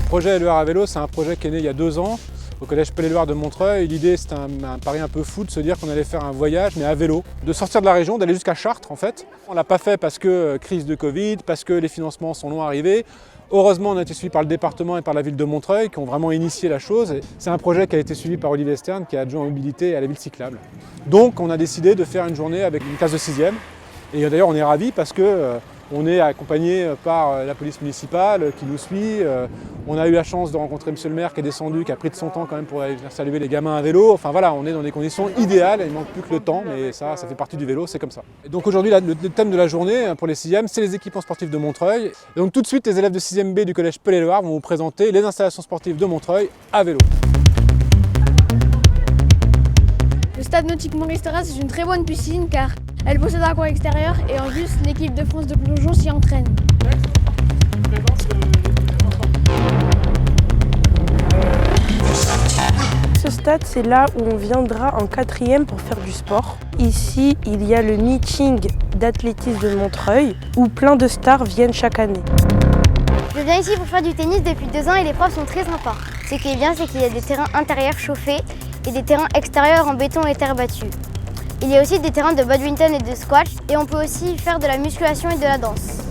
projet LER à vélo, c'est un projet qui est né il y a 2 ans au collège Paul-Éluard de Montreuil. L'idée, c'était un pari un peu fou de se dire qu'on allait faire un voyage, mais à vélo, de sortir de la région, d'aller jusqu'à Chartres en fait. On ne l'a pas fait parce que crise de Covid, parce que les financements sont longs à arriver. Heureusement, on a été suivi par le département et par la ville de Montreuil qui ont vraiment initié la chose. C'est un projet qui a été suivi par Olivier Stern, qui est adjoint en mobilité à la ville cyclable. Donc, on a décidé de faire une journée avec une classe de 6e. Et d'ailleurs, on est ravis parce que on est accompagné par la police municipale qui nous suit. On a eu la chance de rencontrer monsieur le maire qui est descendu, qui a pris de son temps quand même pour aller saluer les gamins à vélo. Enfin voilà, on est dans des conditions idéales, il ne manque plus que le temps, mais ça fait partie du vélo, c'est comme ça. Et donc aujourd'hui, le thème de la journée pour les 6e, c'est les équipements sportifs de Montreuil. Et donc tout de suite, les élèves de 6e B du collège Paul-Éluard vont vous présenter les installations sportives de Montreuil à vélo. Le stade nautique Maurice Terrasse, c'est une très bonne piscine car elle possède un coin extérieur et en plus l'équipe de France de plongeon s'y entraîne. Ce stade, c'est là où on viendra en 4e pour faire du sport. Ici, il y a le meeting d'athlétisme de Montreuil où plein de stars viennent chaque année. Je viens ici pour faire du tennis depuis 2 ans et les profs sont très sympas. Ce qui est bien, c'est qu'il y a des terrains intérieurs chauffés et des terrains extérieurs en béton et terre battue. Il y a aussi des terrains de badminton et de squash et on peut aussi faire de la musculation et de la danse.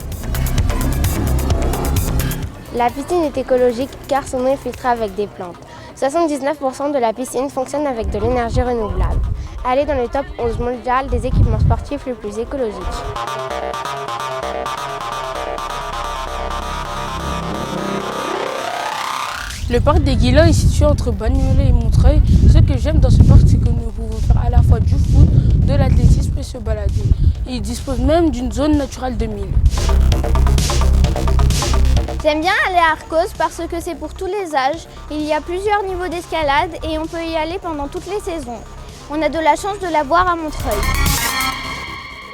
La piscine est écologique car son eau est filtrée avec des plantes. 79% de la piscine fonctionne avec de l'énergie renouvelable. Elle est dans le top 11 mondial des équipements sportifs les plus écologiques. Le parc des Guillots est situé entre Bagnolet et Montreuil. Ce que j'aime dans ce parc, c'est que nous pouvons faire à la fois du foot, de l'athlétisme et se balader. Il dispose même d'une zone naturelle de 1000. J'aime bien aller à Arcos parce que c'est pour tous les âges. Il y a plusieurs niveaux d'escalade et on peut y aller pendant toutes les saisons. On a de la chance de la voir à Montreuil.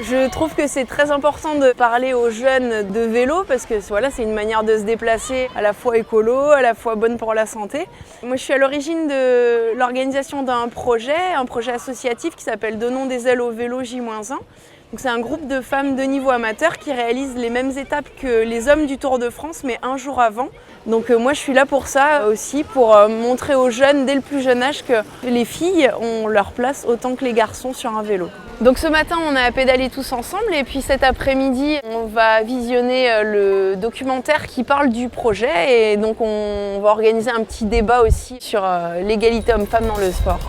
Je trouve que c'est très important de parler aux jeunes de vélo parce que voilà, c'est une manière de se déplacer à la fois écolo, à la fois bonne pour la santé. Moi, je suis à l'origine de l'organisation d'un projet associatif qui s'appelle Donnons des ailes au vélo J-1. Donc, c'est un groupe de femmes de niveau amateur qui réalisent les mêmes étapes que les hommes du Tour de France, mais un jour avant. Donc moi, je suis là pour ça aussi, pour montrer aux jeunes dès le plus jeune âge que les filles ont leur place autant que les garçons sur un vélo. Donc ce matin, on a pédalé tous ensemble et puis cet après-midi, on va visionner le documentaire qui parle du projet et donc on va organiser un petit débat aussi sur l'égalité homme-femme dans le sport.